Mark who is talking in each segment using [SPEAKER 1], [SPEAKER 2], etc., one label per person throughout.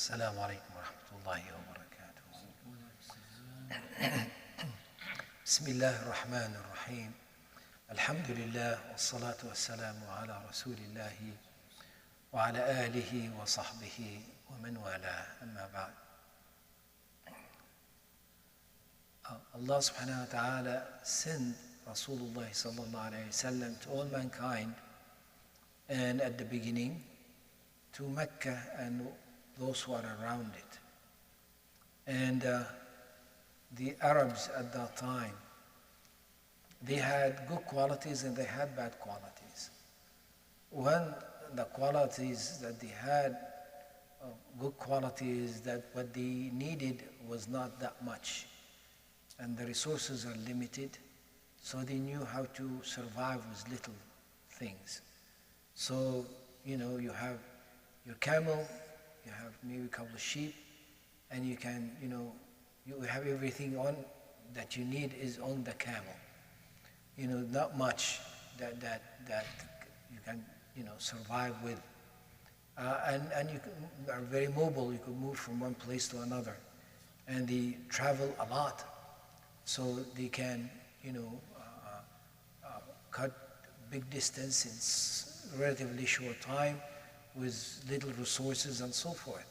[SPEAKER 1] السلام عليكم ورحمة الله وبركاته. بسم الله الرحمن الرحيم. الحمد لله والصلاة والسلام على رسول الله وعلى آله وصحبه ومن والاه. أما بعد. Allah subhanahu wa ta'ala sent Rasulullah sallallahu alayhi wa sallam to all mankind, and at the beginning to Mecca and those who are around it. And the Arabs at that time, they had good qualities and they had bad qualities. One, the qualities that they had, good qualities, that what they needed was not that much, and the resources are limited, so they knew how to survive with little things. So, you have your camel, you have maybe a couple of sheep, and you can, you have everything on that you need is on the camel. Not much that you can, survive with. And you are very mobile. You could move from one place to another, and they travel a lot, so they can, cut big distance in relatively short time with little resources and so forth.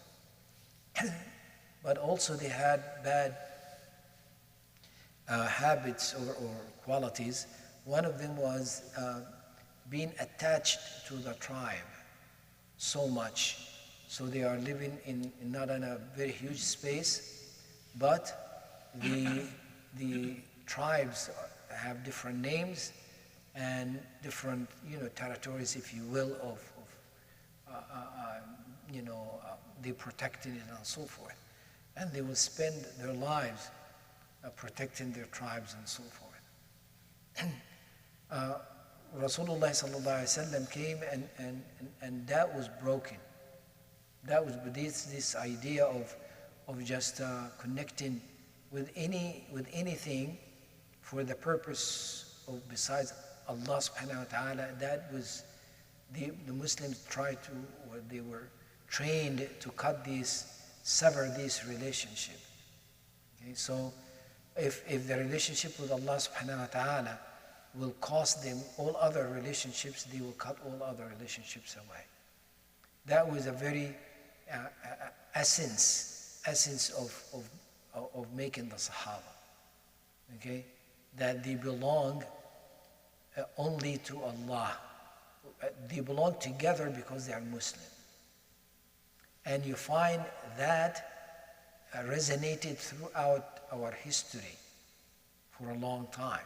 [SPEAKER 1] But also they had bad habits or qualities. One of them was being attached to the tribe so much. So they are living not in a very huge space, but the tribes have different names and different territories, if you will, of they protected it and so forth. And they will spend their lives protecting their tribes and so forth. Rasulullah sallallahu alaihi wasallam came and that was broken. That was this idea of just connecting with anything for the purpose of besides Allah subhanahu wa ta'ala. That was the Muslims tried to, or they were trained to sever this relationship. Okay, so if the relationship with Allah subhanahu wa ta'ala will cost them all other relationships, they will cut all other relationships away. That was a very essence of making the Sahaba. Okay, that they belong only to Allah. They belong together because they are Muslim. And you find that resonated throughout our history for a long time.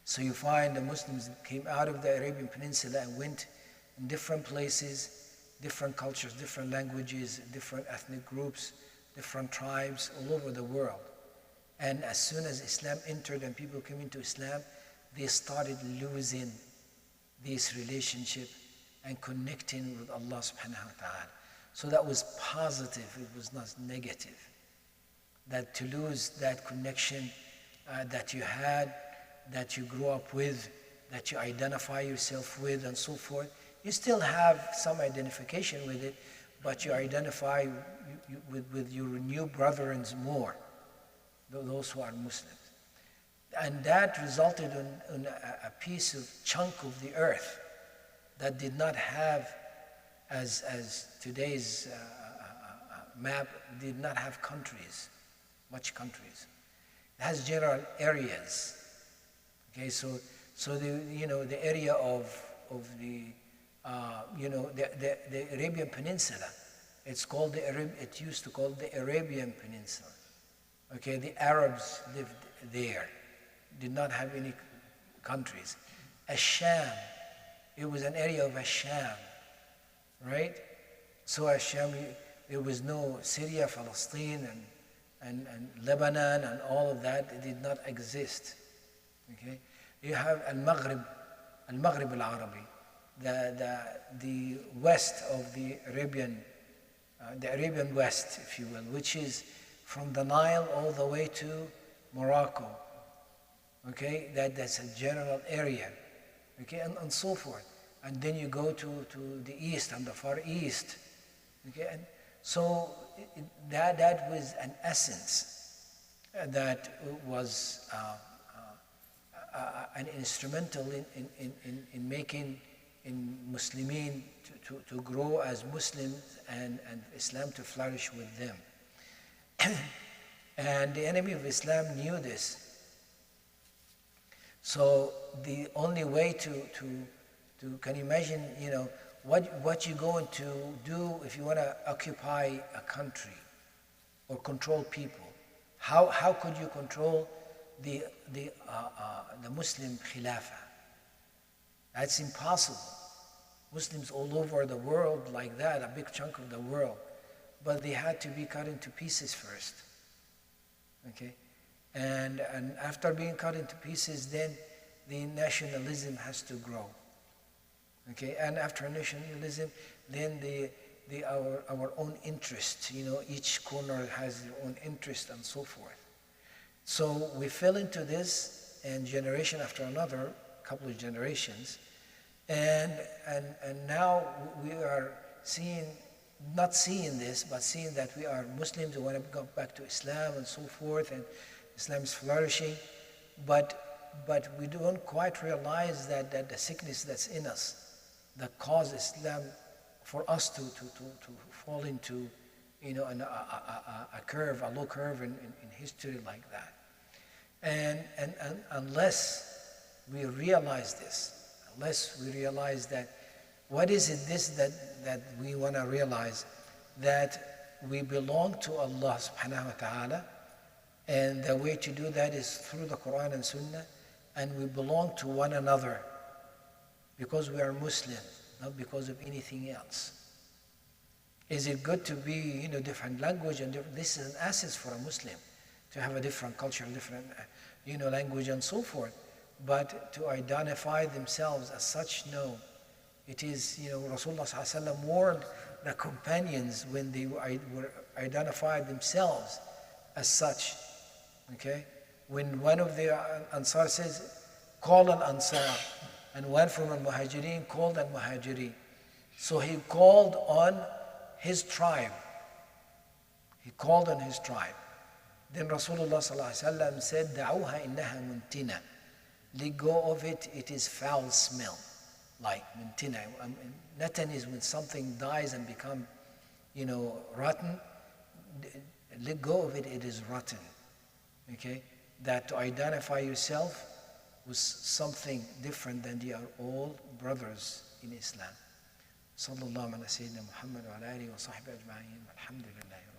[SPEAKER 1] So you find the Muslims came out of the Arabian Peninsula and went in different places, different cultures, different languages, different ethnic groups, different tribes all over the world. And as soon as Islam entered and people came into Islam, they started losing this relationship and connecting with Allah subhanahu wa ta'ala. So that was positive, it was not negative. That to lose that connection that you had, that you grew up with, that you identify yourself with and so forth, you still have some identification with it, but you identify with your new brethren more, those who are Muslims. And that resulted in a piece of chunk of the earth that did not have, as today's map, did not have countries, much countries. It has general areas. Okay, so the area of the Arabian Peninsula, it used to call the Arabian Peninsula. Okay, the Arabs lived there, did not have any countries. Asham, it was an area of Asham, right? So Asham, there was no Syria, Palestine, and Lebanon, and all of that. It did not exist. Okay, you have Al-Maghrib Al-Arabi, the west of the Arabian West, if you will, which is from the Nile all the way to Morocco. Okay, that's a general area. Okay, and so forth. And then you go to the east and the far east. Okay, So that was an essence that was an instrumental in making in Muslimin to grow as Muslims and Islam to flourish with them. And the enemy of Islam knew this. So the only way to can you imagine, what you're going to do if you want to occupy a country or control people? How could you control the Muslim Khilafah? That's impossible. Muslims all over the world like that, a big chunk of the world, but they had to be cut into pieces first. Okay, and after being cut into pieces, then the nationalism has to grow. Okay, and after nationalism, then our own interest. Each corner has their own interest and so forth. So we fell into this, and generation after another, couple of generations, and now we are not seeing this, but seeing that we are Muslims who want to go back to Islam and so forth, and Islam is flourishing, but we don't quite realize that the sickness that's in us that caused Islam for us to fall into a curve, a low curve in history like that. And unless we realize this, unless we realize that, what is it that we want to realize? That we belong to Allah subhanahu wa ta'ala, and the way to do that is through the Quran and Sunnah, and we belong to one another because we are Muslims, not because of anything else. Is it good to be different language and this is an essence for a Muslim, to have a different culture, different language and so forth, but to identify themselves as such, no. It is, Rasulullah ﷺ warned the companions when they were identified themselves as such. Okay? When one of the Ansar says, call al-Ansar, and one from al-Muhajirin called al-Muhajirin. So he called on his tribe. He called on his tribe. Then Rasulullah ﷺ said, دعوها إنها منتنة. Let go of it, it is foul smell. Like muntina. Natan is when something dies and become, rotten. Let go of it, it is rotten. Okay? That to identify yourself with something different than they are all brothers in Islam. Sallallahu ala Sayyidina Muhammad wa ala alihi wa sahbihi ajma'in. Alhamdulillah.